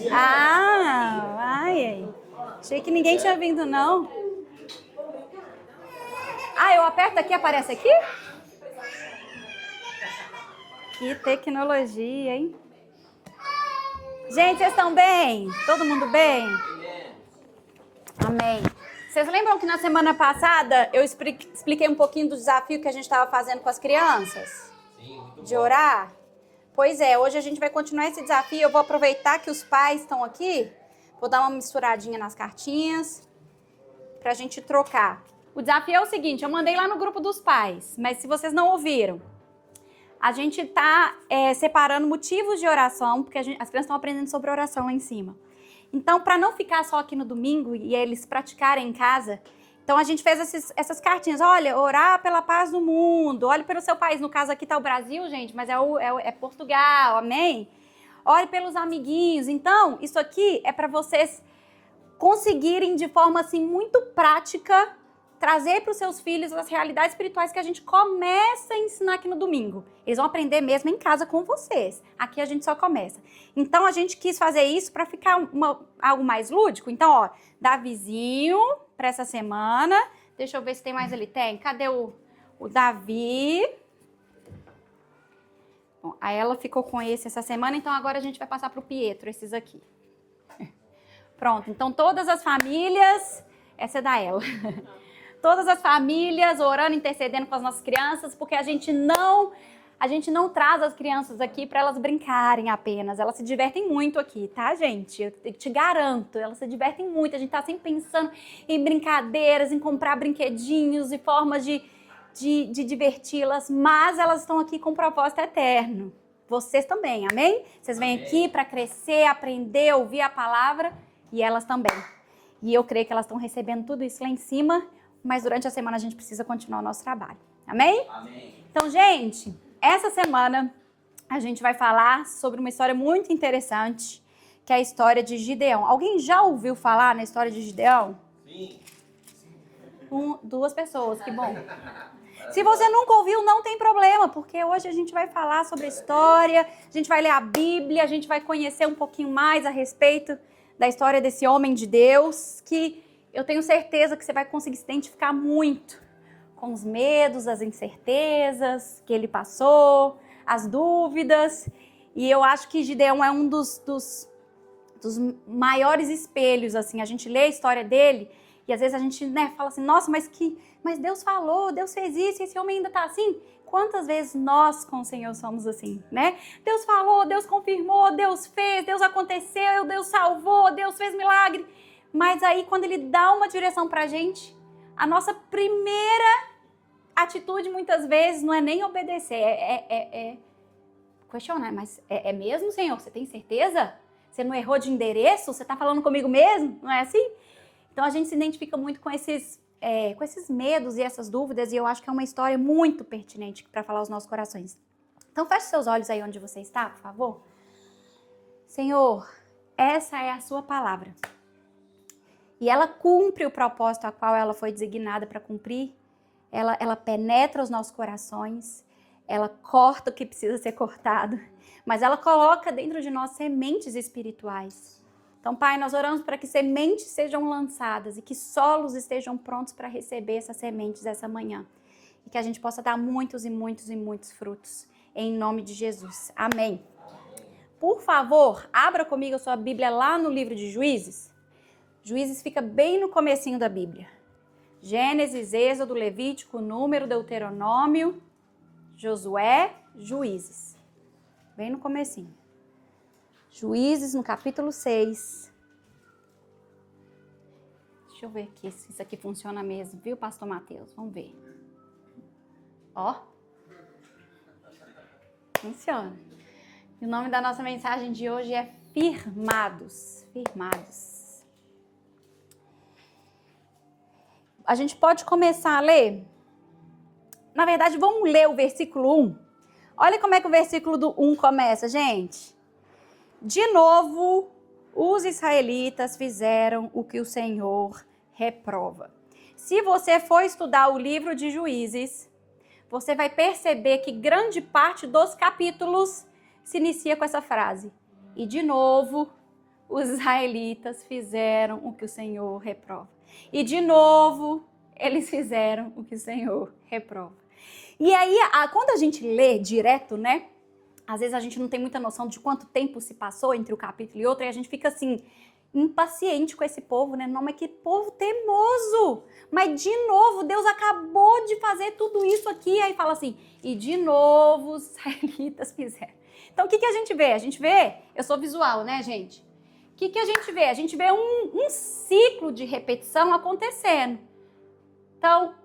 orar? Ai. Achei que ninguém tinha vindo, não. Eu aperto aqui, aparece aqui? Que tecnologia, hein? Gente, vocês estão bem? Todo mundo bem? Amém. Vocês lembram que na semana passada eu expliquei um pouquinho do desafio que a gente estava fazendo com as crianças? Sim, muito de bom. orar? Pois é, hoje a gente vai continuar esse desafio. Eu vou aproveitar que os pais estão aqui, vou dar uma misturadinha nas cartinhas pra gente trocar. O desafio é o seguinte, eu mandei lá no grupo dos pais, mas se vocês não ouviram, a gente tá separando motivos de oração, porque as crianças estão aprendendo sobre oração lá em cima. Então, para não ficar só aqui no domingo e eles praticarem em casa, então a gente fez essas cartinhas. Olha, orar pela paz do mundo, olhe pelo seu país. No caso aqui tá o Brasil, gente, mas é Portugal, amém? Ore pelos amiguinhos. Então, isso aqui é para vocês conseguirem de forma assim muito prática trazer para os seus filhos as realidades espirituais que a gente começa a ensinar aqui no domingo. Eles vão aprender mesmo em casa com vocês. Aqui a gente só começa. Então a gente quis fazer isso para ficar algo mais lúdico. Então, ó, Davizinho para essa semana. Deixa eu ver se tem mais ali. Tem. Cadê o Davi? Bom, a ela ficou com esse essa semana, então agora a gente vai passar para o Pietro, esses aqui. Pronto, então todas as famílias, essa é da ela. Todas as famílias orando, intercedendo com as nossas crianças, porque a gente não traz as crianças aqui para elas brincarem apenas. Elas se divertem muito aqui, tá, gente? Eu te garanto, elas se divertem muito. A gente tá sempre pensando em brincadeiras, em comprar brinquedinhos e formas de diverti-las, mas elas estão aqui com um propósito eterno. Vocês também, amém? Vocês vêm aqui para crescer, aprender, ouvir a palavra e elas também. E eu creio que elas estão recebendo tudo isso lá em cima, mas durante a semana a gente precisa continuar o nosso trabalho. Amém? Amém. Então, gente, essa semana a gente vai falar sobre uma história muito interessante, que é a história de Gideão. Alguém já ouviu falar na história de Gideão? Sim. 2 pessoas, que bom. Se você nunca ouviu, não tem problema, porque hoje a gente vai falar sobre a história, a gente vai ler a Bíblia, a gente vai conhecer um pouquinho mais a respeito da história desse homem de Deus, que eu tenho certeza que você vai conseguir se identificar muito com os medos, as incertezas que ele passou, as dúvidas. E eu acho que Gideão é um dos maiores espelhos, assim. A gente lê a história dele e às vezes a gente fala assim, nossa, mas Deus falou, Deus fez isso, e esse homem ainda tá assim? Quantas vezes nós com o Senhor somos assim, né? Deus falou, Deus confirmou, Deus fez, Deus aconteceu, Deus salvou, Deus fez milagre. Mas aí, quando ele dá uma direção pra gente, a nossa primeira atitude, muitas vezes, não é nem obedecer, é questionar. Mas é mesmo, Senhor? Você tem certeza? Você não errou de endereço? Você tá falando comigo mesmo? Não é assim? Então, a gente se identifica muito com esses medos e essas dúvidas, e eu acho que é uma história muito pertinente para falar aos nossos corações. Então, feche seus olhos aí onde você está, por favor. Senhor, essa é a sua palavra. E ela cumpre o propósito a qual ela foi designada para cumprir. Ela penetra os nossos corações, ela corta o que precisa ser cortado, mas ela coloca dentro de nós sementes espirituais. Então, Pai, nós oramos para que sementes sejam lançadas e que solos estejam prontos para receber essas sementes essa manhã. E que a gente possa dar muitos e muitos e muitos frutos. Em nome de Jesus. Amém. Por favor, abra comigo a sua Bíblia lá no livro de Juízes. Juízes fica bem no comecinho da Bíblia. Gênesis, Êxodo, Levítico, Número, Deuteronômio, Josué, Juízes. Bem no comecinho. Juízes, no capítulo 6. Deixa eu ver aqui se isso aqui funciona mesmo, viu, pastor Mateus? Vamos ver. Ó. Funciona. E o nome da nossa mensagem de hoje é Firmados. Firmados. A gente pode começar a ler? Na verdade, vamos ler o versículo 1. Olha como é que o versículo do 1 começa, gente. De novo, os israelitas fizeram o que o Senhor reprova. Se você for estudar o livro de Juízes, você vai perceber que grande parte dos capítulos se inicia com essa frase. E de novo, os israelitas fizeram o que o Senhor reprova. E de novo, eles fizeram o que o Senhor reprova. E aí, quando a gente lê direto, né? Às vezes a gente não tem muita noção de quanto tempo se passou entre o capítulo e outro, e a gente fica assim, impaciente com esse povo, né? Não, mas que povo teimoso! Mas de novo, Deus acabou de fazer tudo isso aqui, aí fala assim, e de novo os israelitas fizeram. Então o que a gente vê? A gente vê, eu sou visual, né, gente? O que a gente vê? A gente vê um ciclo de repetição acontecendo. Então,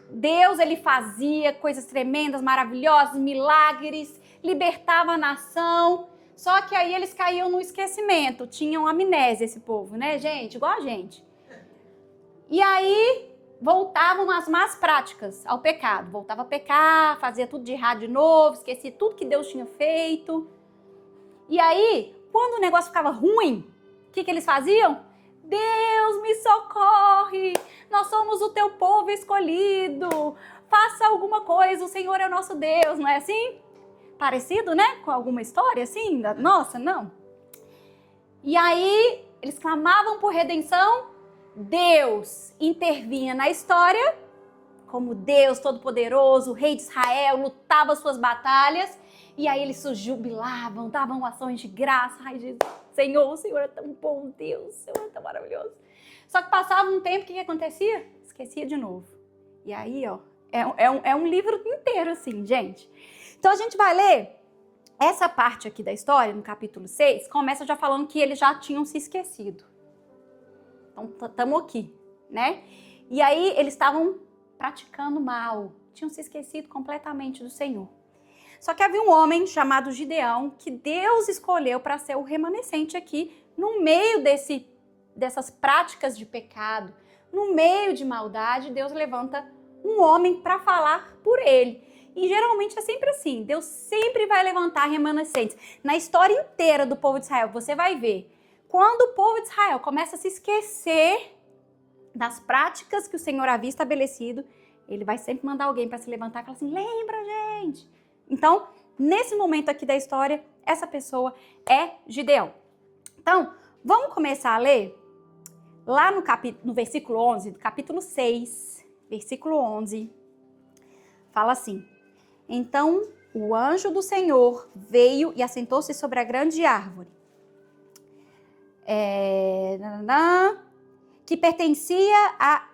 Deus, ele fazia coisas tremendas, maravilhosas, milagres, libertava a nação, só que aí eles caíam no esquecimento, tinham amnésia esse povo, né, gente? Igual a gente. E aí voltavam às más práticas, ao pecado. Voltava a pecar, fazia tudo de errado de novo, esquecia tudo que Deus tinha feito. E aí, quando o negócio ficava ruim, o que eles faziam? Deus, me socorre! Nós somos o teu povo escolhido. Faça alguma coisa, o Senhor é o nosso Deus, não é assim? Parecido, né? Com alguma história assim? Nossa, não. E aí, eles clamavam por redenção. Deus intervinha na história, como Deus Todo-Poderoso, o Rei de Israel, lutava suas batalhas. E aí eles se jubilavam, davam ações de graça. Ai, Jesus, Senhor, o Senhor é tão bom, Deus, o Senhor é tão maravilhoso. Só que passava um tempo, o que acontecia? Esquecia de novo. E aí, ó, é um livro inteiro assim, gente. Então a gente vai ler essa parte aqui da história, no capítulo 6, começa já falando que eles já tinham se esquecido. Então, estamos aqui, né? E aí, eles estavam praticando mal, tinham se esquecido completamente do Senhor. Só que havia um homem chamado Gideão, que Deus escolheu para ser o remanescente aqui, no meio dessas práticas de pecado, no meio de maldade, Deus levanta um homem para falar por ele. E geralmente é sempre assim, Deus sempre vai levantar remanescentes. Na história inteira do povo de Israel, você vai ver, quando o povo de Israel começa a se esquecer das práticas que o Senhor havia estabelecido, ele vai sempre mandar alguém para se levantar e falar assim, lembra, gente? Então, nesse momento aqui da história, essa pessoa é Gideão. Então, vamos começar a ler lá no versículo 11, do capítulo 6, versículo 11, fala assim, então o anjo do Senhor veio e assentou-se sobre a grande árvore, que pertencia a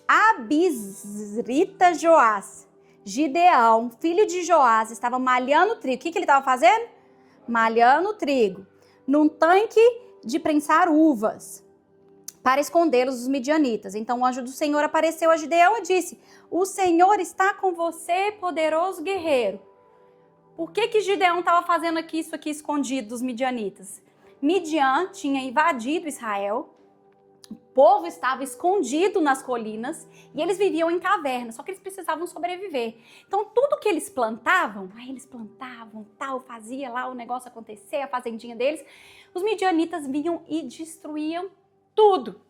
Abisrita Joás. Gideão, filho de Joás, estava malhando trigo. O que ele estava fazendo? Malhando trigo. Num tanque de prensar uvas, para escondê-los dos midianitas. Então o anjo do Senhor apareceu a Gideão e disse, o Senhor está com você, poderoso guerreiro. Por que Gideão estava fazendo isso aqui escondido dos midianitas? Midian tinha invadido Israel, o povo estava escondido nas colinas e eles viviam em cavernas, só que eles precisavam sobreviver. Então tudo que eles plantavam, tal, fazia lá o negócio acontecer, a fazendinha deles, os midianitas vinham e destruíam tudo.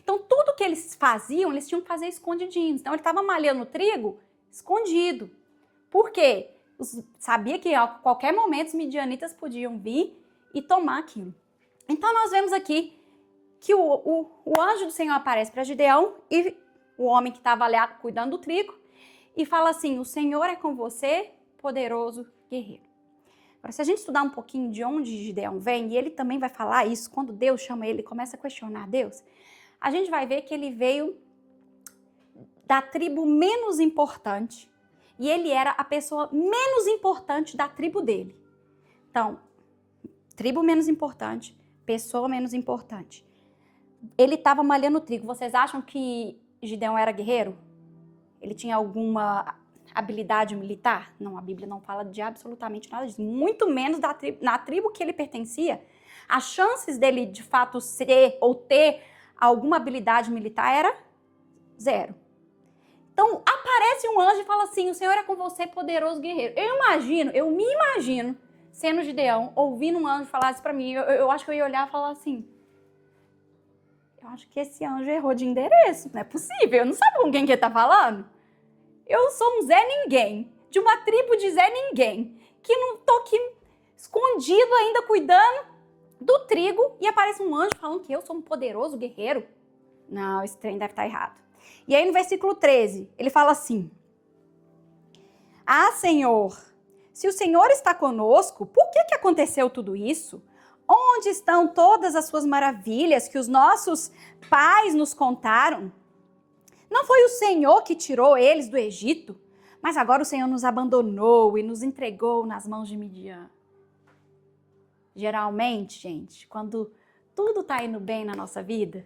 Então tudo que eles faziam, eles tinham que fazer escondidinhos. Então ele estava malhando trigo escondido. Por quê? Sabia que a qualquer momento os midianitas podiam vir e tomar aquilo. Então nós vemos aqui que o anjo do Senhor aparece para Gideão e o homem que estava ali cuidando do trigo e fala assim, o Senhor é com você, poderoso guerreiro. Agora, se a gente estudar um pouquinho de onde Gideão vem, e ele também vai falar isso, quando Deus chama ele, começa a questionar Deus, a gente vai ver que ele veio da tribo menos importante e ele era a pessoa menos importante da tribo dele. Então, tribo menos importante, pessoa menos importante. Ele estava malhando trigo. Vocês acham que Gideão era guerreiro? Ele tinha alguma habilidade militar? Não, a Bíblia não fala de absolutamente nada disso. Muito menos na tribo que ele pertencia. As chances dele, de fato, ser ou ter alguma habilidade militar era 0. Então, aparece um anjo e fala assim, o Senhor é com você, poderoso guerreiro. Eu me imagino, sendo Gideão, ouvindo um anjo falar isso pra mim. Eu acho que eu ia olhar e falar assim, eu acho que esse anjo errou de endereço, não é possível, eu não sabe com quem que ele tá falando. Eu sou um Zé Ninguém, de uma tribo de Zé Ninguém, que não tô aqui escondido ainda cuidando do trigo, e aparece um anjo falando que eu sou um poderoso guerreiro. Não, esse trem deve estar errado. E aí no versículo 13, ele fala assim: Ah, Senhor, se o Senhor está conosco, por que aconteceu tudo isso? Onde estão todas as suas maravilhas que os nossos pais nos contaram? Não foi o Senhor que tirou eles do Egito? Mas agora o Senhor nos abandonou e nos entregou nas mãos de Midian. Geralmente, gente, quando tudo está indo bem na nossa vida,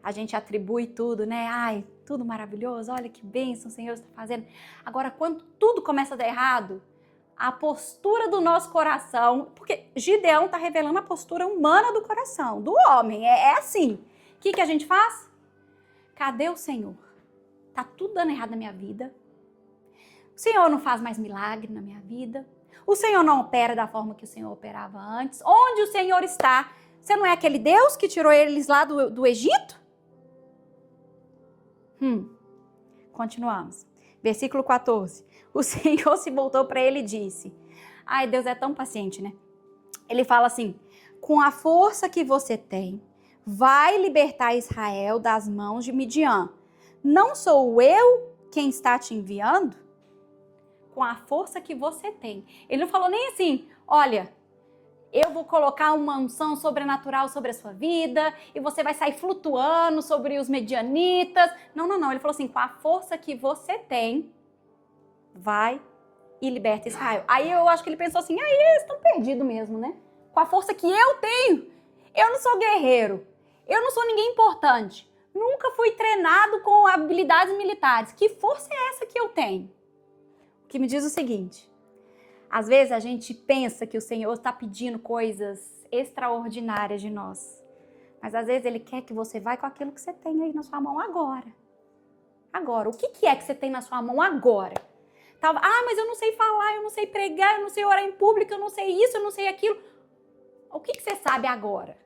a gente atribui tudo, né? Ai, tudo maravilhoso, olha que bênção o Senhor está fazendo. Agora, quando tudo começa a dar errado, a postura do nosso coração, porque Gideão está revelando a postura humana do coração, do homem, é assim. O que a gente faz? Cadê o Senhor? Tá tudo dando errado na minha vida. O Senhor não faz mais milagre na minha vida. O Senhor não opera da forma que o Senhor operava antes. Onde o Senhor está? Você não é aquele Deus que tirou eles lá do Egito? Continuamos. Versículo 14. O Senhor se voltou para ele e disse... Ai, Deus é tão paciente, né? Ele fala assim: com a força que você tem, vai libertar Israel das mãos de Midian. Não sou eu quem está te enviando? Com a força que você tem. Ele não falou nem assim: olha, eu vou colocar uma unção sobrenatural sobre a sua vida e você vai sair flutuando sobre os medianitas. Não. Ele falou assim: com a força que você tem, vai e liberta Israel. Aí eu acho que ele pensou assim: aí eles estão perdidos mesmo, né? Com a força que eu tenho. Eu não sou guerreiro. Eu não sou ninguém importante. Nunca fui treinado com habilidades militares. Que força é essa que eu tenho? O que me diz o seguinte: às vezes a gente pensa que o Senhor está pedindo coisas extraordinárias de nós. Mas às vezes Ele quer que você vá com aquilo que você tem aí na sua mão agora. Agora, o que é que você tem na sua mão agora? Mas eu não sei falar, eu não sei pregar, eu não sei orar em público, eu não sei isso, eu não sei aquilo. O que você sabe agora?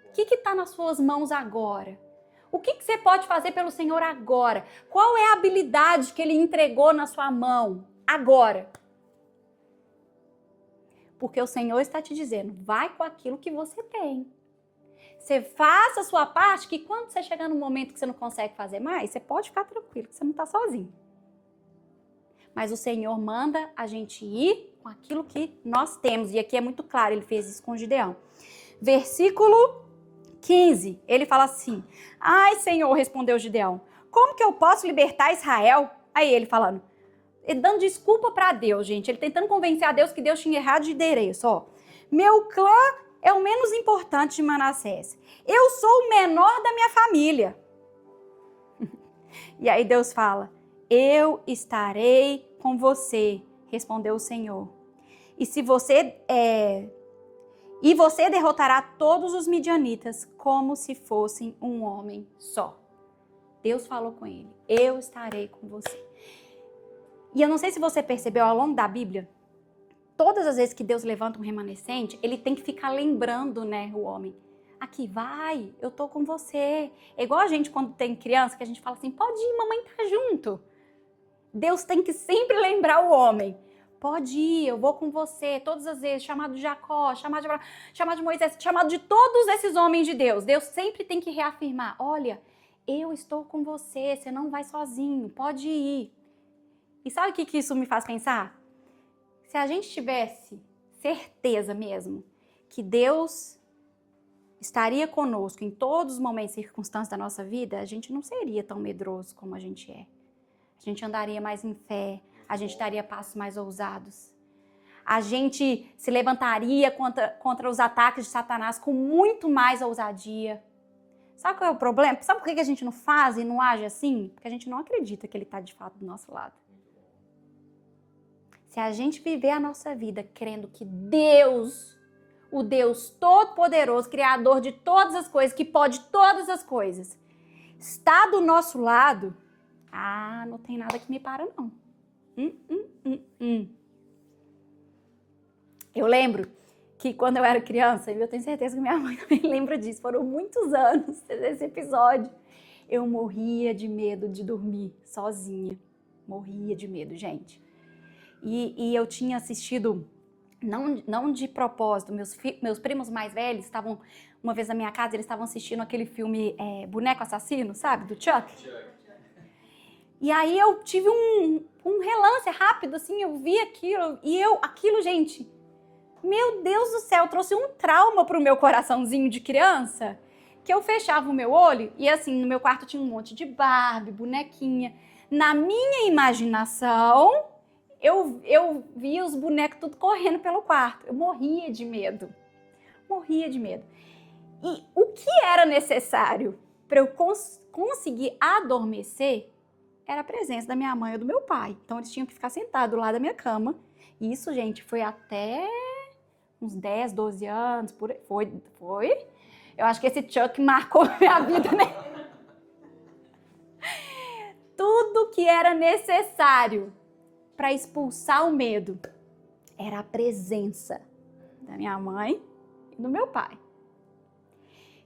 O que está nas suas mãos agora? O que você pode fazer pelo Senhor agora? Qual é a habilidade que Ele entregou na sua mão agora? Porque o Senhor está te dizendo: vai com aquilo que você tem. Você faça a sua parte, que quando você chegar num momento que você não consegue fazer mais, você pode ficar tranquilo, que você não está sozinho. Mas o Senhor manda a gente ir com aquilo que nós temos. E aqui é muito claro, Ele fez isso com Gideão. Versículo 15, ele fala assim: ai, Senhor, respondeu Gideão, como que eu posso libertar Israel? Aí ele falando, ele dando desculpa para Deus, gente. Ele tentando convencer a Deus que Deus tinha errado de endereço, ó. Meu clã é o menos importante de Manassés. Eu sou o menor da minha família. E aí Deus fala: eu estarei com você, respondeu o Senhor. E você derrotará todos os midianitas como se fossem um homem só. Deus falou com ele: eu estarei com você. E eu não sei se você percebeu ao longo da Bíblia, todas as vezes que Deus levanta um remanescente, Ele tem que ficar lembrando, né, o homem. Aqui, vai, eu tô com você. É igual a gente quando tem criança, que a gente fala assim: pode ir, mamãe tá junto. Deus tem que sempre lembrar o homem: pode ir, eu vou com você. Todas as vezes, chamado de Jacó, chamado de Moisés, chamado de todos esses homens de Deus. Deus sempre tem que reafirmar: olha, eu estou com você, você não vai sozinho, pode ir. E sabe o que isso me faz pensar? Se a gente tivesse certeza mesmo que Deus estaria conosco em todos os momentos e circunstâncias da nossa vida, a gente não seria tão medroso como a gente é. A gente andaria mais em fé, a gente daria passos mais ousados. A gente se levantaria contra os ataques de Satanás com muito mais ousadia. Sabe qual é o problema? Sabe por que a gente não faz e não age assim? Porque a gente não acredita que Ele está de fato do nosso lado. Se a gente viver a nossa vida crendo que Deus, o Deus Todo-Poderoso, Criador de todas as coisas, que pode todas as coisas, está do nosso lado, não tem nada que me para, não. Eu lembro que quando eu era criança, e eu tenho certeza que minha mãe também lembra disso, foram muitos anos desse episódio, eu morria de medo de dormir sozinha. Morria de medo, gente. E eu tinha assistido não de propósito. Meus primos mais velhos estavam, uma vez na minha casa, eles estavam assistindo aquele filme Boneco Assassino, sabe? Do Chuck. E aí eu tive um relance rápido, assim, eu vi aquilo, aquilo, gente, meu Deus do céu, trouxe um trauma pro meu coraçãozinho de criança, que eu fechava o meu olho e assim, no meu quarto tinha um monte de Barbie, bonequinha. Na minha imaginação, eu via os bonecos tudo correndo pelo quarto. Eu morria de medo. Morria de medo. E o que era necessário para eu conseguir adormecer era a presença da minha mãe ou do meu pai. Então, eles tinham que ficar sentados lá da minha cama. E isso, gente, foi até uns 10, 12 anos. Foi. Eu acho que esse Chuck marcou minha vida, né? Tudo que era necessário para expulsar o medo era a presença da minha mãe e do meu pai.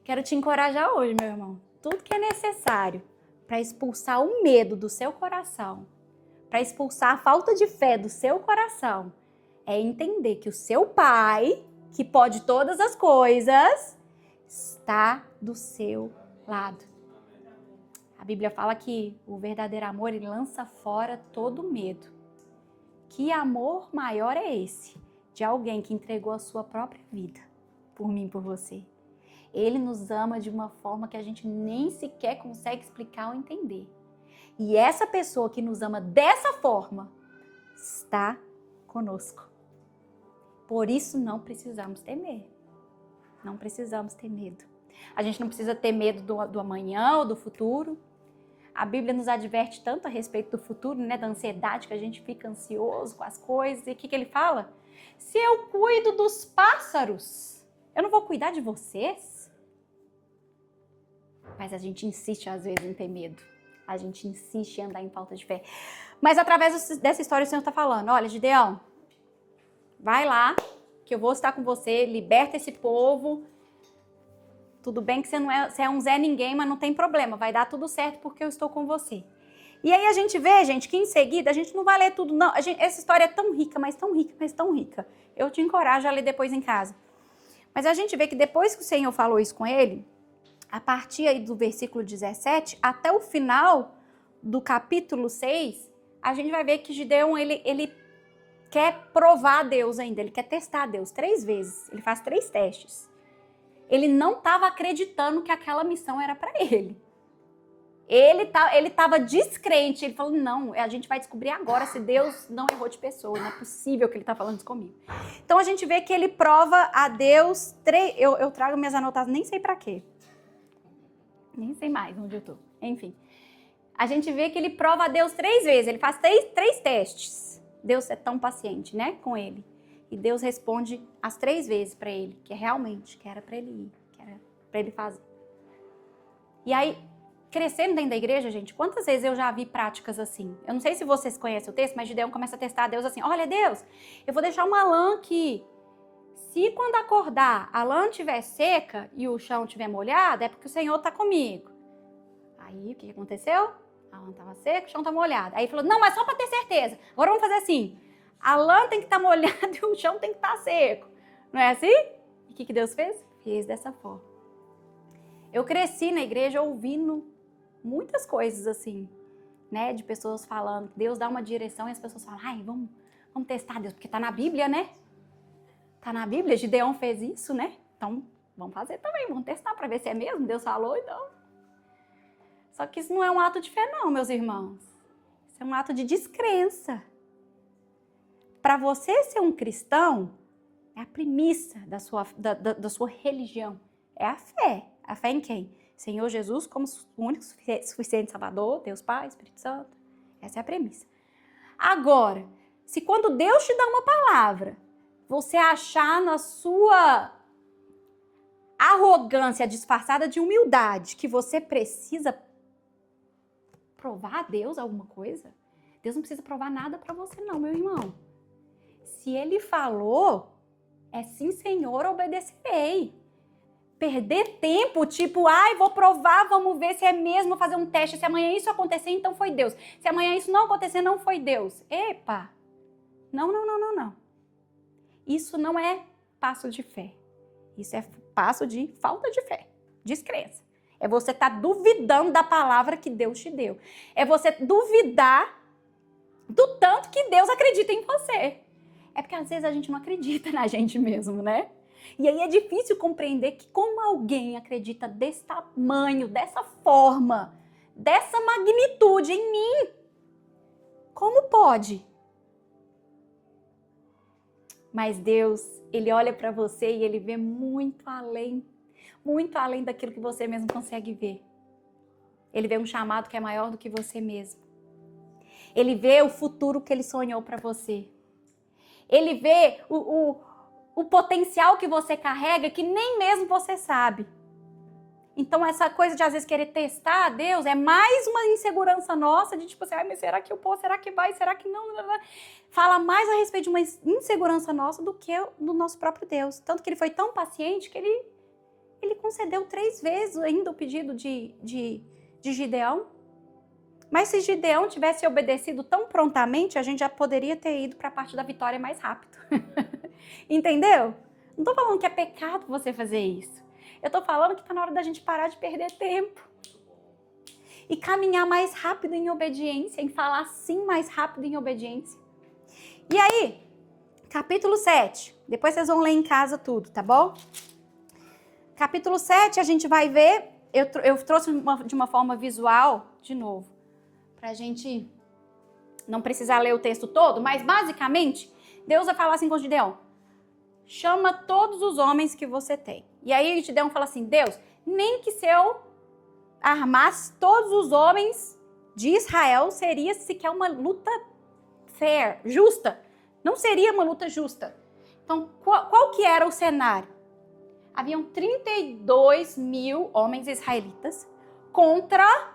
Quero te encorajar hoje, meu irmão. Tudo que é necessário para expulsar o medo do seu coração, para expulsar a falta de fé do seu coração, é entender que o seu pai, que pode todas as coisas, está do seu lado. A Bíblia fala que o verdadeiro amor, ele lança fora todo medo. Que amor maior é esse? De alguém que entregou a sua própria vida por mim e por você. Ele nos ama de uma forma que a gente nem sequer consegue explicar ou entender. E essa pessoa que nos ama dessa forma está conosco. Por isso não precisamos temer. Não precisamos ter medo. A gente não precisa ter medo do amanhã ou do futuro. A Bíblia nos adverte tanto a respeito do futuro, né? Da ansiedade, que a gente fica ansioso com as coisas. E o que ele fala? Se eu cuido dos pássaros, eu não vou cuidar de vocês? Mas a gente insiste, às vezes, em ter medo. A gente insiste em andar em falta de fé. Mas através dessa história o Senhor está falando, olha, Gideão, vai lá, que eu vou estar com você, liberta esse povo. Tudo bem que você é um Zé Ninguém, mas não tem problema, vai dar tudo certo porque eu estou com você. E aí a gente vê, gente, que em seguida a gente não vai ler tudo, não. Essa história é tão rica, mas tão rica, mas tão rica. Eu te encorajo a ler depois em casa. Mas a gente vê que depois que o Senhor falou isso com ele, a partir aí do versículo 17 até o final do capítulo 6, a gente vai ver que Gideão, ele quer provar a Deus ainda, ele quer testar a Deus 3 vezes, ele faz 3 testes. Ele não estava acreditando que aquela missão era para ele. Ele estava descrente, ele falou, não, a gente vai descobrir agora se Deus não errou de pessoa, não é possível que ele está falando isso comigo. Então a gente vê que ele prova a Deus, eu trago minhas anotações, nem sei para quê. Nem sei mais onde eu tô. Enfim. A gente vê que ele prova a Deus 3 vezes. Ele faz 3 testes. Deus é tão paciente, né? Com ele. E Deus responde as 3 vezes para ele. Que realmente, que era para ele ir. Que era para ele fazer. E aí, crescendo dentro da igreja, gente, quantas vezes eu já vi práticas assim? Eu não sei se vocês conhecem o texto, mas Gideão começa a testar a Deus assim. Olha, Deus, eu vou deixar uma lã aqui. Se quando acordar a lã estiver seca e o chão estiver molhado, é porque o Senhor está comigo. Aí, o que aconteceu? A lã estava seca, o chão está molhado. Aí ele falou, não, mas só para ter certeza. Agora vamos fazer assim. A lã tem que estar molhada e o chão tem que estar seco. Não é assim? E o que Deus fez? Fez dessa forma. Eu cresci na igreja ouvindo muitas coisas assim, né? De pessoas falando que Deus dá uma direção e as pessoas falam, ai, vamos testar Deus, porque está na Bíblia, né? Tá na Bíblia, Gideão fez isso, né? Então, vamos fazer também, vamos testar para ver se é mesmo, Deus falou, então. Só que isso não é um ato de fé não, meus irmãos. Isso é um ato de descrença. Para você ser um cristão, é a premissa da sua religião. É a fé. A fé em quem? Senhor Jesus como o único suficiente Salvador, Deus Pai, Espírito Santo. Essa é a premissa. Agora, se quando Deus te dá uma palavra, você achar na sua arrogância disfarçada de humildade que você precisa provar a Deus alguma coisa, Deus não precisa provar nada para você não, meu irmão. Se Ele falou, é sim, Senhor, obedecerei. Perder tempo, tipo, ai, vou provar, vamos ver se é mesmo, vou fazer um teste. Se amanhã isso acontecer, então foi Deus. Se amanhã isso não acontecer, não foi Deus. Epa! Não. Isso não é passo de fé. Isso é passo de falta de fé, descrença. É você estar duvidando da palavra que Deus te deu. É você duvidar do tanto que Deus acredita em você. É porque às vezes a gente não acredita na gente mesmo, né? E aí é difícil compreender que como alguém acredita desse tamanho, dessa forma, dessa magnitude em mim. Como pode? Mas Deus, Ele olha para você e Ele vê muito além daquilo que você mesmo consegue ver. Ele vê um chamado que é maior do que você mesmo. Ele vê o futuro que Ele sonhou para você. Ele vê o potencial que você carrega que nem mesmo você sabe. Então essa coisa de às vezes querer testar a Deus é mais uma insegurança nossa de tipo assim, mas será que eu posso? Será que vai? Será que não? Fala mais a respeito de uma insegurança nossa do que do nosso próprio Deus. Tanto que Ele foi tão paciente que Ele concedeu 3 vezes ainda o pedido de Gideão. Mas se Gideão tivesse obedecido tão prontamente, a gente já poderia ter ido para a parte da vitória mais rápido. Entendeu? Não estou falando que é pecado você fazer isso. Eu estou falando que está na hora da gente parar de perder tempo. E caminhar mais rápido em obediência, em falar sim mais rápido em obediência. E aí, capítulo 7. Depois vocês vão ler em casa tudo, tá bom? Capítulo 7 a gente vai ver, eu trouxe de uma forma visual, de novo, pra gente não precisar ler o texto todo, mas basicamente, Deus vai falar assim com Gideão, chama todos os homens que você tem. E aí Gideão fala assim, Deus, nem que se eu armasse todos os homens de Israel, seria sequer uma luta fair, justa. Não seria uma luta justa. Então, qual que era o cenário? Haviam 32 mil homens israelitas contra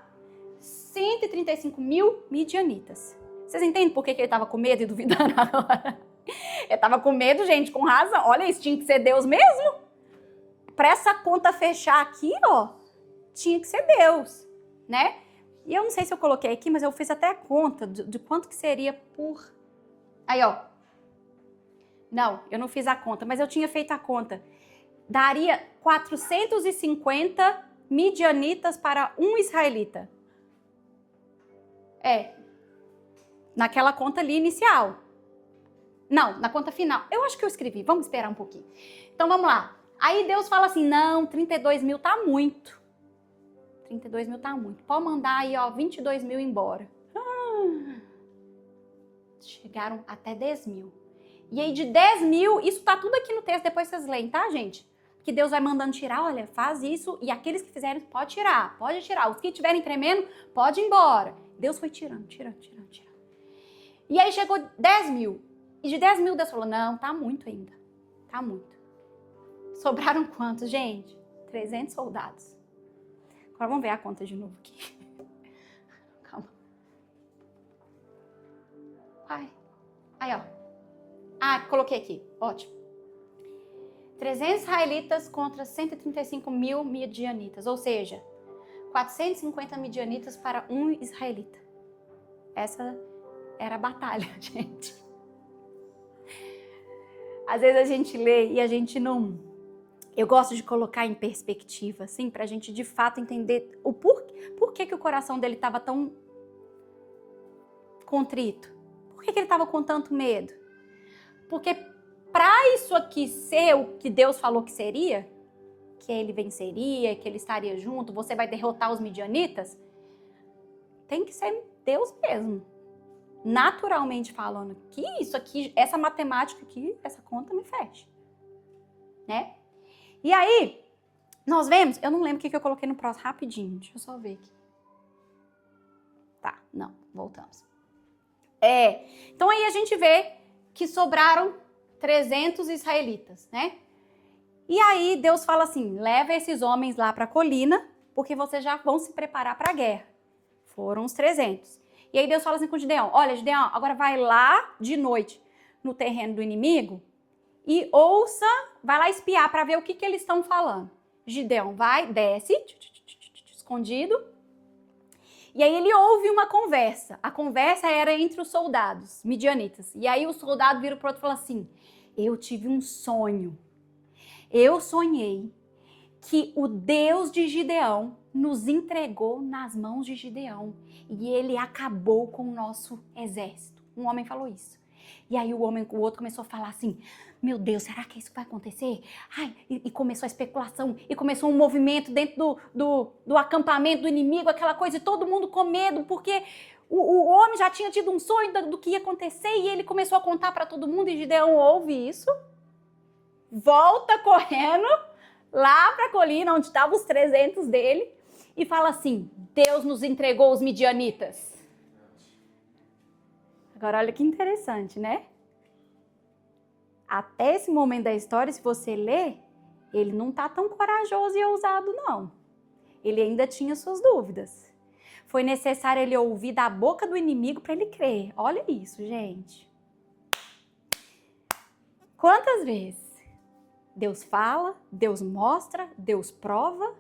135 mil midianitas. Vocês entendem por que ele estava com medo e duvidando agora? Ele estava com medo, gente, com razão. Olha, isso tinha que ser Deus mesmo. Para essa conta fechar aqui, ó, tinha que ser Deus, né? E eu não sei se eu coloquei aqui, mas eu fiz até a conta de quanto que seria por... Aí, ó. Não, eu não fiz a conta, mas eu tinha feito a conta. Daria 450 midianitas para um israelita. Naquela conta ali inicial. Não, na conta final. Eu acho que eu escrevi, vamos esperar um pouquinho. Então vamos lá. Aí Deus fala assim, não, 32 mil tá muito. 32 mil tá muito. Pode mandar aí, ó, 22 mil embora. Chegaram até 10 mil. E aí de 10 mil, isso tá tudo aqui no texto, depois vocês leem, tá, gente? Que Deus vai mandando tirar, olha, faz isso, e aqueles que fizerem, pode tirar. Os que estiverem tremendo, pode ir embora. Deus foi tirando. E aí chegou 10 mil. E de 10 mil, Deus falou, não, tá muito ainda. Tá muito. Sobraram quantos, gente? 300 soldados. Agora vamos ver a conta de novo aqui. Calma. Aí, ó. Coloquei aqui. Ótimo. 300 israelitas contra 135 mil midianitas. Ou seja, 450 midianitas para um israelita. Essa era a batalha, gente. Às vezes a gente lê e a gente não... Eu gosto de colocar em perspectiva, assim, pra gente de fato entender o por que o coração dele estava tão contrito. Por que ele estava com tanto medo? Porque para isso aqui ser o que Deus falou que seria, que ele venceria, que ele estaria junto, você vai derrotar os midianitas, tem que ser Deus mesmo. Naturalmente falando, que isso aqui, essa matemática aqui, essa conta não fecha, né? E aí, nós vemos, eu não lembro o que eu coloquei no próximo, rapidinho, deixa eu só ver aqui. Tá, não, voltamos. Então aí a gente vê que sobraram 300 israelitas, né? E aí Deus fala assim, leva esses homens lá para a colina, porque vocês já vão se preparar para a guerra. Foram os 300. E aí Deus fala assim com Gideão, olha, Gideão, agora vai lá de noite no terreno do inimigo e ouça, vai lá espiar para ver o que eles estão falando. Gideão vai, desce, escondido, e aí ele ouve uma conversa. A conversa era entre os soldados midianitas. E aí o soldado vira pro outro e fala assim, Eu tive um sonho. Eu sonhei que o Deus de Gideão nos entregou nas mãos de Gideão e ele acabou com o nosso exército. Um homem falou isso. E aí o outro começou a falar assim, meu Deus, será que isso vai acontecer? Ai, e começou a especulação, e começou um movimento dentro do acampamento do inimigo, aquela coisa, e todo mundo com medo, porque o homem já tinha tido um sonho do que ia acontecer, e ele começou a contar para todo mundo, e Gideão ouve isso, volta correndo lá para a colina, onde estavam os 300 dele, e fala assim, Deus nos entregou os midianitas. Agora, olha que interessante, né? Até esse momento da história, se você ler, ele não tá tão corajoso e ousado, não. Ele ainda tinha suas dúvidas. Foi necessário ele ouvir da boca do inimigo para ele crer. Olha isso, gente. Quantas vezes Deus fala, Deus mostra, Deus prova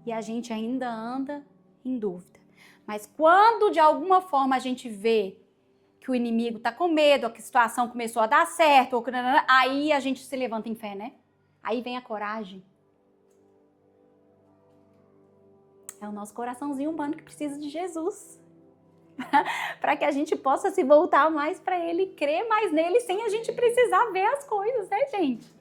e a gente ainda anda em dúvida. Mas quando de alguma forma a gente vê que o inimigo tá com medo, que a situação começou a dar certo, aí a gente se levanta em fé, né? Aí vem a coragem. É o nosso coraçãozinho humano que precisa de Jesus. Para que a gente possa se voltar mais para ele, crer mais nele, sem a gente precisar ver as coisas, né, gente?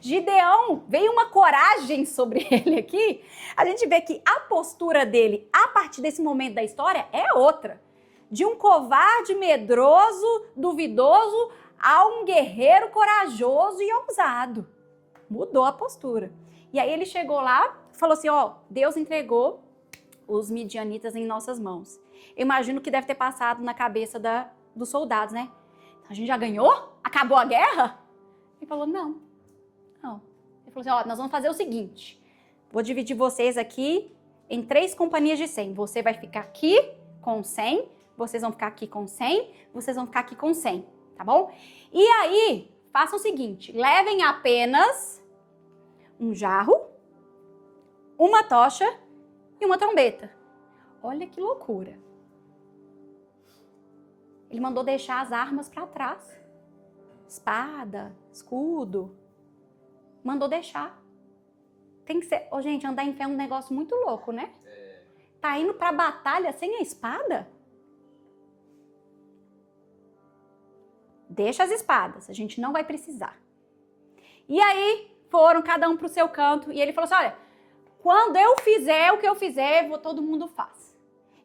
Gideão, veio uma coragem sobre ele aqui. A gente vê que a postura dele, a partir desse momento da história, é outra. De um covarde, medroso, duvidoso, a um guerreiro corajoso e ousado. Mudou a postura. E aí ele chegou lá e falou assim, ó, Deus entregou os midianitas em nossas mãos. Eu imagino que deve ter passado na cabeça dos soldados, né? A gente já ganhou? Acabou a guerra? Ele falou, não. Ele falou assim, ó, nós vamos fazer o seguinte, vou dividir vocês aqui em 3 companhias de 100. Você vai ficar aqui com 100, vocês vão ficar aqui com 100, vocês vão ficar aqui com 100, tá bom? E aí, façam o seguinte, levem apenas um jarro, uma tocha e uma trombeta. Olha que loucura. Ele mandou deixar as armas para trás. Espada, escudo. Mandou deixar. Tem que ser... gente, andar em fé é um negócio muito louco, né? Tá indo pra batalha sem a espada? Deixa as espadas, a gente não vai precisar. E aí, foram cada um pro seu canto. E ele falou assim, olha, quando eu fizer o que eu fizer, todo mundo faz.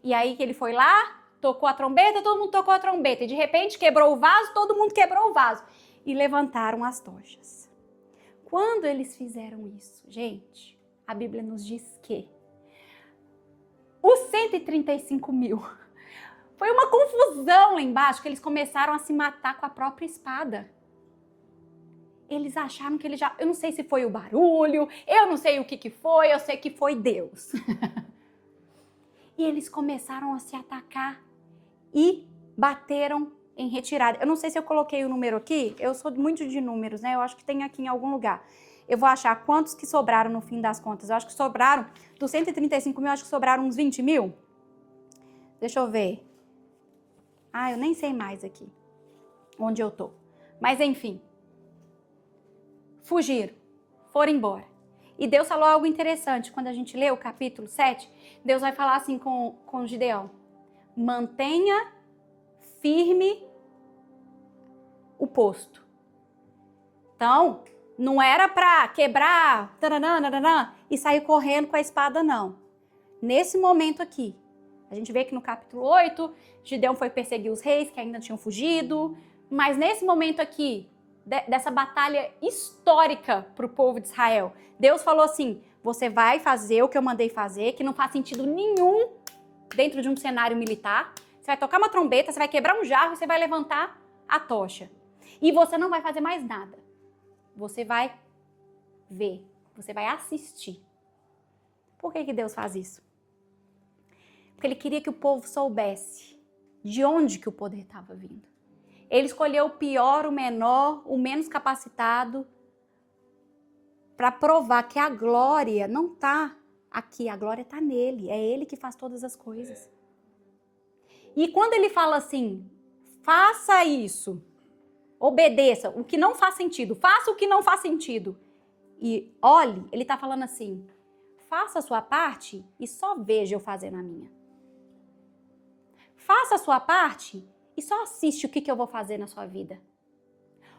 E aí que ele foi lá, tocou a trombeta, todo mundo tocou a trombeta. E de repente quebrou o vaso, todo mundo quebrou o vaso. E levantaram as tochas. Quando eles fizeram isso, gente, a Bíblia nos diz que os 135 mil, foi uma confusão lá embaixo, que eles começaram a se matar com a própria espada. Eles acharam que ele já... Eu não sei se foi o barulho, eu não sei o que foi, eu sei que foi Deus. E eles começaram a se atacar e bateram em retirada. Eu não sei se eu coloquei o número aqui, eu sou muito de números, né? Eu acho que tem aqui em algum lugar. Eu vou achar quantos que sobraram no fim das contas. Eu acho que sobraram, dos 135 mil, eu acho que sobraram uns 20 mil. Deixa eu ver. Eu nem sei mais aqui, onde eu tô. Mas enfim. Fugiram, foram embora. E Deus falou algo interessante. Quando a gente lê o capítulo 7, Deus vai falar assim com Gideão. Mantenha firme o posto. Então, não era para quebrar e sair correndo com a espada, não. Nesse momento aqui, a gente vê que no capítulo 8, Gideão foi perseguir os reis que ainda tinham fugido. Mas nesse momento aqui, dessa batalha histórica para o povo de Israel, Deus falou assim, você vai fazer o que eu mandei fazer, que não faz sentido nenhum dentro de um cenário militar. Você vai tocar uma trombeta, você vai quebrar um jarro e você vai levantar a tocha. E você não vai fazer mais nada. Você vai ver, você vai assistir. Por que Deus faz isso? Porque ele queria que o povo soubesse de onde que o poder estava vindo. Ele escolheu o pior, o menor, o menos capacitado para provar que a glória não está aqui, a glória está nele, é ele que faz todas as coisas. E quando ele fala assim, faça isso, Obedeça o que não faz sentido. Faça o que não faz sentido. E olhe, ele está falando assim, faça a sua parte e só veja eu fazendo a minha. Faça a sua parte e só assiste o que eu vou fazer na sua vida.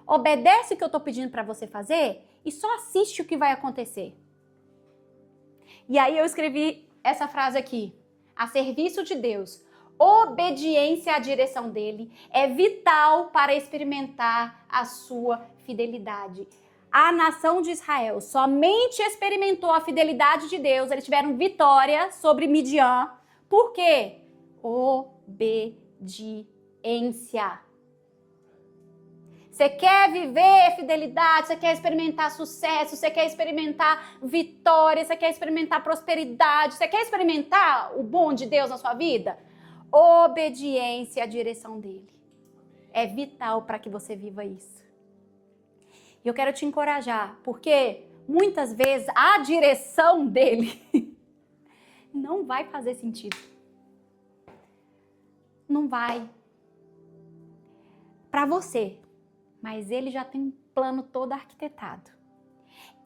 Obedece o que eu estou pedindo para você fazer e só assiste o que vai acontecer. E aí eu escrevi essa frase aqui. A serviço de Deus, obediência à direção dele é vital para experimentar a sua fidelidade. A nação de Israel somente experimentou a fidelidade de Deus, eles tiveram vitória sobre Midian. Por quê? Obediência. Você quer viver fidelidade, você quer experimentar sucesso, você quer experimentar vitória, você quer experimentar prosperidade, você quer experimentar o bom de Deus na sua vida? Obediência à direção dele. É vital para que você viva isso. E eu quero te encorajar, porque muitas vezes a direção dele não vai fazer sentido. Não vai. Para você. Mas ele já tem um plano todo arquitetado.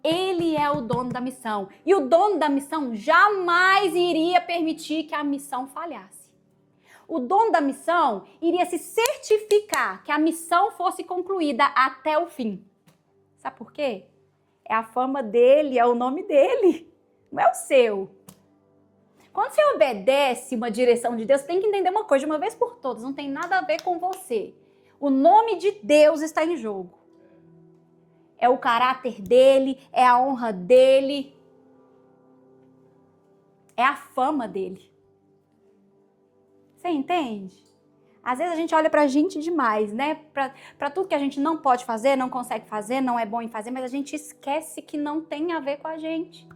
Ele é o dono da missão. E o dono da missão jamais iria permitir que a missão falhasse. O dono da missão iria se certificar que a missão fosse concluída até o fim. Sabe por quê? É a fama dele, é o nome dele. Não é o seu. Quando você obedece uma direção de Deus, você tem que entender uma coisa de uma vez por todas. Não tem nada a ver com você. O nome de Deus está em jogo. É o caráter dele, é a honra dele, é a fama dele. Você entende? Às vezes a gente olha pra gente demais, né? Pra tudo que a gente não pode fazer, não consegue fazer, não é bom em fazer, mas a gente esquece que não tem a ver com a gente.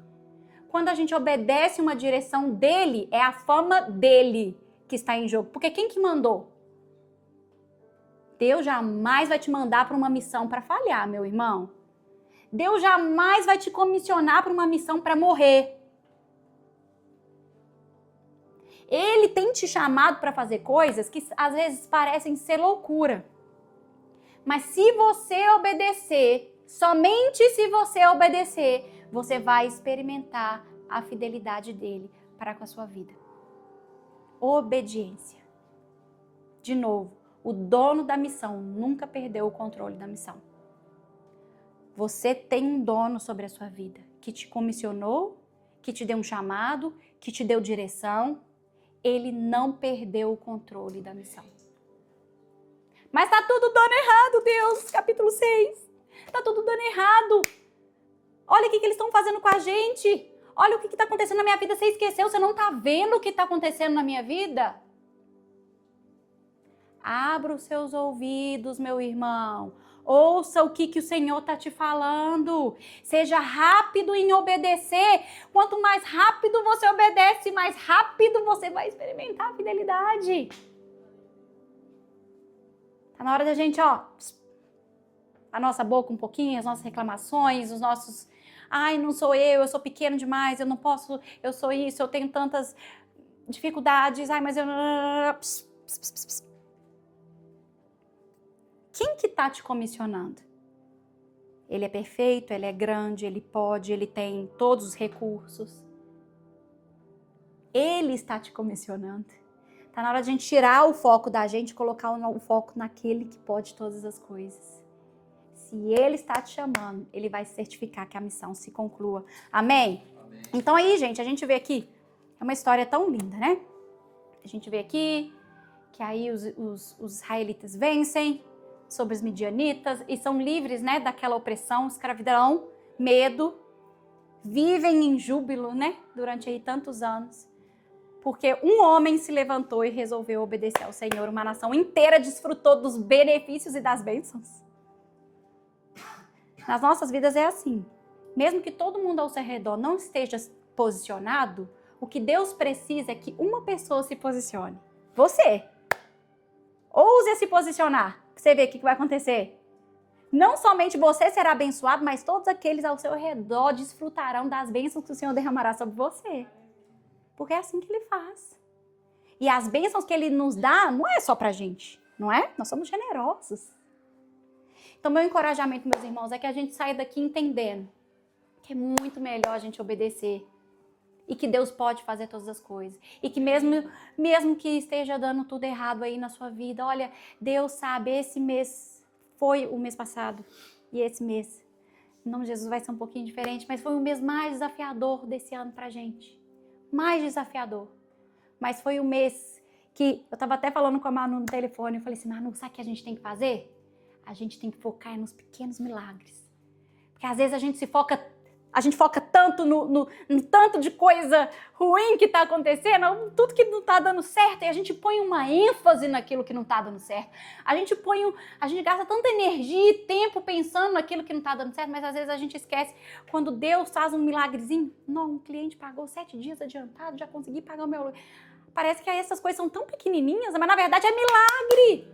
Quando a gente obedece uma direção dele, é a fama dele que está em jogo. Porque quem que mandou? Deus jamais vai te mandar para uma missão para falhar, meu irmão. Deus jamais vai te comissionar para uma missão para morrer. Ele tem te chamado para fazer coisas que às vezes parecem ser loucura. Mas se você obedecer, somente se você obedecer, você vai experimentar a fidelidade dele para com a sua vida. Obediência. De novo. O dono da missão nunca perdeu o controle da missão. Você tem um dono sobre a sua vida que te comissionou, que te deu um chamado, que te deu direção. Ele não perdeu o controle da missão. Mas tá tudo dando errado, Deus, capítulo 6. Tá tudo dando errado. Olha o que eles estão fazendo com a gente. Olha o que está acontecendo na minha vida. Você esqueceu, você não tá vendo o que está acontecendo na minha vida? Abra os seus ouvidos, meu irmão. Ouça o que o Senhor está te falando. Seja rápido em obedecer. Quanto mais rápido você obedece, mais rápido você vai experimentar a fidelidade. Tá na hora da gente, a nossa boca um pouquinho, as nossas reclamações, os nossos... Ai, não sou eu sou pequeno demais, eu não posso, eu sou isso, eu tenho tantas dificuldades. Ai, mas eu... Quem que está te comissionando? Ele é perfeito, ele é grande, ele pode, ele tem todos os recursos. Ele está te comissionando. Está na hora de a gente tirar o foco da gente e colocar o foco naquele que pode todas as coisas. Se ele está te chamando, ele vai certificar que a missão se conclua. Amém? Amém. Então aí, gente, a gente vê aqui, é uma história tão linda, né? A gente vê aqui que aí os israelitas vencem sobre os midianitas e são livres, né, daquela opressão, escravidão, medo, vivem em júbilo, né, durante aí tantos anos, porque um homem se levantou e resolveu obedecer ao Senhor, uma nação inteira desfrutou dos benefícios e das bênçãos. Nas nossas vidas é assim, mesmo que todo mundo ao seu redor não esteja posicionado, o que Deus precisa é que uma pessoa se posicione, você. Ouse se posicionar. Você vê o que vai acontecer. Não somente você será abençoado, mas todos aqueles ao seu redor desfrutarão das bênçãos que o Senhor derramará sobre você. Porque é assim que Ele faz. E as bênçãos que Ele nos dá não é só pra gente, não é? Nós somos generosos. Então, meu encorajamento, meus irmãos, é que a gente saia daqui entendendo que é muito melhor a gente obedecer. E que Deus pode fazer todas as coisas. E que mesmo que esteja dando tudo errado aí na sua vida, olha, Deus sabe, esse mês foi o mês passado. E esse mês, em nome de Jesus, vai ser um pouquinho diferente, mas foi o mês mais desafiador desse ano pra gente. Mais desafiador. Mas foi o mês que eu tava até falando com a Manu no telefone, eu falei assim, Manu, sabe o que a gente tem que fazer? A gente tem que focar nos pequenos milagres. Porque às vezes a gente foca tanto no tanto de coisa ruim que está acontecendo, tudo que não está dando certo, e a gente põe uma ênfase naquilo que não está dando certo. A gente gasta tanta energia e tempo pensando naquilo que não está dando certo, mas às vezes a gente esquece quando Deus faz um milagrezinho. Não, um cliente pagou 7 dias adiantado, já consegui pagar o meu aluguel. Parece que essas coisas são tão pequenininhas, mas na verdade é milagre.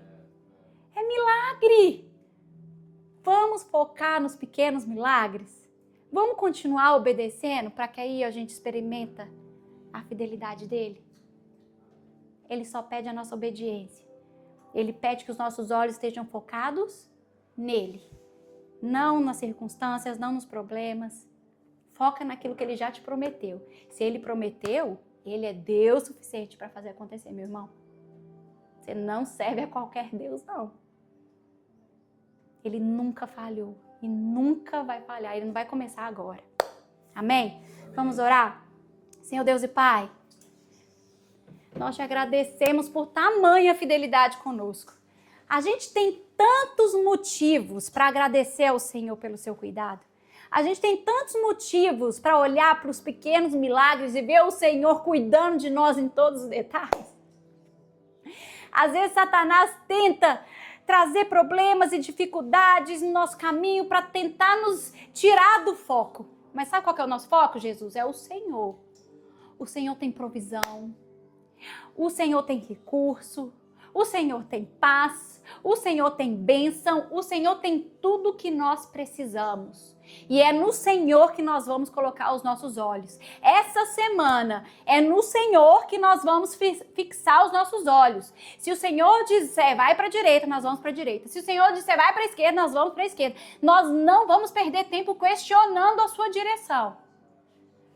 É milagre. Vamos focar nos pequenos milagres. Vamos continuar obedecendo para que aí a gente experimenta a fidelidade dele? Ele só pede a nossa obediência. Ele pede que os nossos olhos estejam focados nele. Não nas circunstâncias, não nos problemas. Foca naquilo que ele já te prometeu. Se ele prometeu, ele é Deus suficiente para fazer acontecer, meu irmão. Você não serve a qualquer Deus, não. Ele nunca falhou. E nunca vai falhar, ele não vai começar agora. Amém? Vamos orar? Senhor Deus e Pai, nós te agradecemos por tamanha fidelidade conosco. A gente tem tantos motivos para agradecer ao Senhor pelo seu cuidado. A gente tem tantos motivos para olhar para os pequenos milagres e ver o Senhor cuidando de nós em todos os detalhes. Às vezes Satanás tenta trazer problemas e dificuldades no nosso caminho para tentar nos tirar do foco. Mas sabe qual que é o nosso foco, Jesus? É o Senhor. O Senhor tem provisão. O Senhor tem recurso. O Senhor tem paz. O Senhor tem bênção. O Senhor tem tudo que nós precisamos. E é no Senhor que nós vamos colocar os nossos olhos. Essa semana é no Senhor que nós vamos fixar os nossos olhos. Se o Senhor disser vai para a direita, nós vamos para a direita. Se o Senhor disser vai para a esquerda, nós vamos para a esquerda. Nós não vamos perder tempo questionando a sua direção.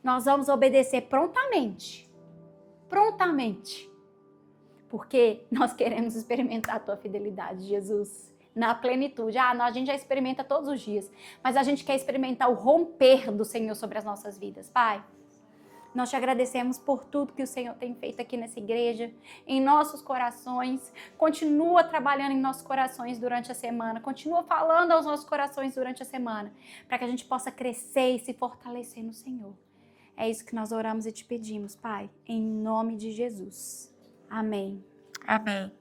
Nós vamos obedecer prontamente. Prontamente. Porque nós queremos experimentar a tua fidelidade, Jesus. Na plenitude. A gente já experimenta todos os dias, mas a gente quer experimentar o romper do Senhor sobre as nossas vidas. Pai, nós te agradecemos por tudo que o Senhor tem feito aqui nessa igreja, em nossos corações. Continua trabalhando em nossos corações durante a semana, continua falando aos nossos corações durante a semana, para que a gente possa crescer e se fortalecer no Senhor. É isso que nós oramos e te pedimos, Pai, em nome de Jesus. Amém. Amém.